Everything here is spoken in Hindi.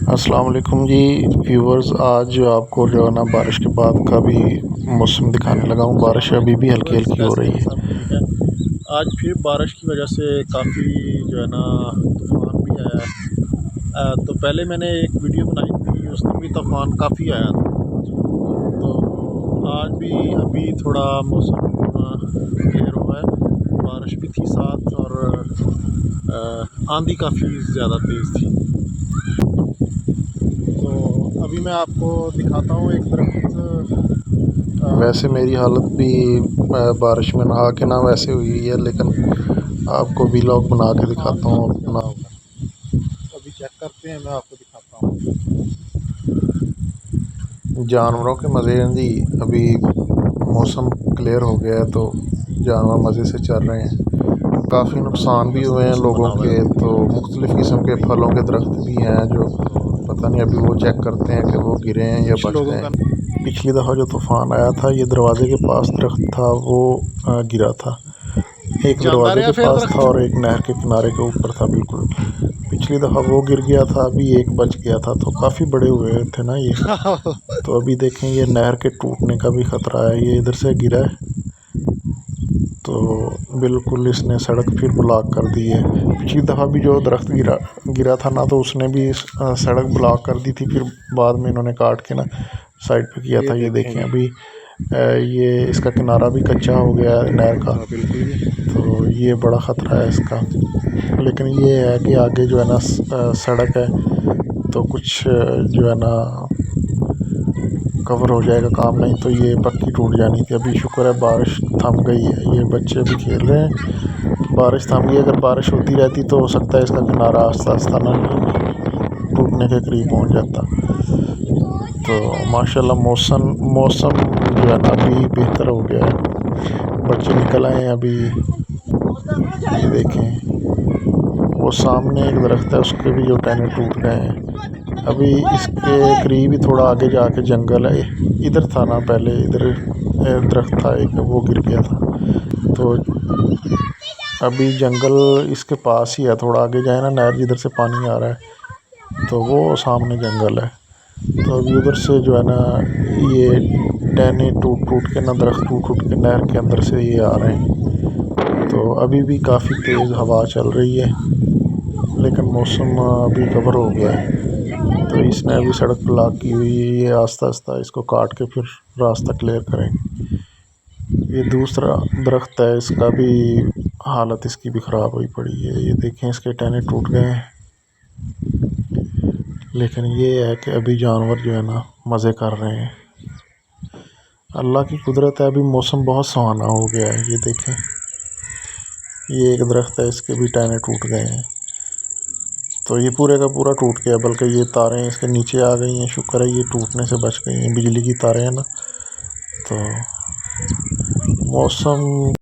अस्सलाम वालेकुम जी व्यूवर्स। आज आपको जो है ना बारिश के बाद का भी मौसम दिखाने लगा हूँ। बारिश अभी भी हल्की हल्की हो रही है। ठीक है। आज फिर बारिश की वजह से काफ़ी जो है ना तूफ़ान भी आया है। तो पहले मैंने एक वीडियो बनाई थी, उसमें भी तूफ़ान काफ़ी आया था। तो आज भी अभी थोड़ा मौसम क्लियर हुआ है, बारिश भी थी साथ और आंधी काफ़ी ज़्यादा तेज़ थी। तो अभी मैं आपको दिखाता हूँ एक दरख्त। वैसे मेरी हालत भी बारिश में नहा के ना वैसे हुई है, लेकिन आपको व्लॉग बना के तूफ़ान दिखाता था, हूँ अपना। अभी चेक करते हैं, मैं आपको दिखाता हूँ। जानवरों के मज़े हैं जी। अभी मौसम क्लियर हो गया है तो जानवर मज़े से चल रहे हैं। काफ़ी नुकसान भी ज़बरदस्त हुए हैं मौसम लोगों बना हुआ के, है। तो मुख्तलिफ़ किस्म के फलों के दरख्त भी हैं जो पता नहीं, अभी वो चेक करते हैं कि वो गिरे हैं या कुछ बच लोगों का गए। पिछली दफ़ा जो तूफ़ान आया था, ये दरवाज़े के पास दरख्त था, वो गिरा था। एक जानदार दरवाजे है के फिर पास था दरख्त। और एक नहर के किनारे के ऊपर था बिल्कुल। पिछली दफ़ा वो गिर गया था, अभी एक बच गया था, तो काफ़ी बड़े हुए थे ना ये। तो अभी देखें, ये नहर के टूटने का भी ख़तरा है। ये इधर से गिरा है तो बिल्कुल इसने सड़क फिर ब्लॉक कर दी है। पिछली दफ़ा भी जो दरख्त गिरा गिरा था ना, तो उसने भी सड़क ब्लॉक कर दी थी। फिर बाद में इन्होंने काट के ना साइड पे किया ये था। ये देखें देखें, जी। अभी ये इसका किनारा भी कच्चा हो गया है नहर का। हाँ बिल्कुल जी। तो ये बड़ा ख़तरा है इसका। लेकिन ये है कि आगे जो है ना सड़क है, तो कुछ जो है ना कवर हो जाएगा काम, नहीं तो ये पक्की टूट जानी थी। अभी शुक्र है बारिश थम गई है, ये बच्चे भी खेल रहे हैं। बारिश थम गई। अगर बारिश होती रहती तो हो सकता है इसका किनारा आस्ता आस्ता ना टूटने के करीब पहुंच जाता। तो माशाल्लाह मौसम मौसम जो है ना अभी बेहतर हो गया है। बच्चे निकल आए हैं अभी। ये देखें, वो सामने एक दरख्त है, उसके भी जो टहने टूट गए हैं। अभी इसके करीब ही थोड़ा आगे जाके जंगल है। इधर था ना पहले, इधर दरख्त था एक, वो गिर गया था। तो अभी जंगल इसके पास ही है। थोड़ा आगे जाए ना, नहर जिधर से पानी आ रहा है, तो वो सामने जंगल है। तो अभी उधर से जो है ना ये टहने टूट टूट के ना, दरख्त टूट टूट के नहर के अंदर से ये आ रहे हैं। तो अभी भी काफ़ी तेज़ हवा चल रही है, लेकिन मौसम अभी कवर हो गया है। तो इसने अभी सड़क ब्लॉक की हुई है। ये आस्ता आस्ता इसको काट के फिर रास्ता क्लियर करेंगे। ये दूसरा दरख्त है, इसका भी हालत इसकी भी ख़राब हुई पड़ी है। ये देखें, इसके टहने टूट गए हैं। लेकिन ये है कि अभी जानवर जो है ना मज़े कर रहे हैं। अल्लाह की कुदरत है, अभी मौसम बहुत सुहाना हो गया है। ये देखें, ये एक दरख्त है, इसके भी टहने टूट गए हैं। तो ये पूरे का पूरा टूट गया, बल्कि ये तारें इसके नीचे आ गई हैं। शुक्र है ये टूटने से बच गई हैं, बिजली की तारें हैं ना। तो मौसम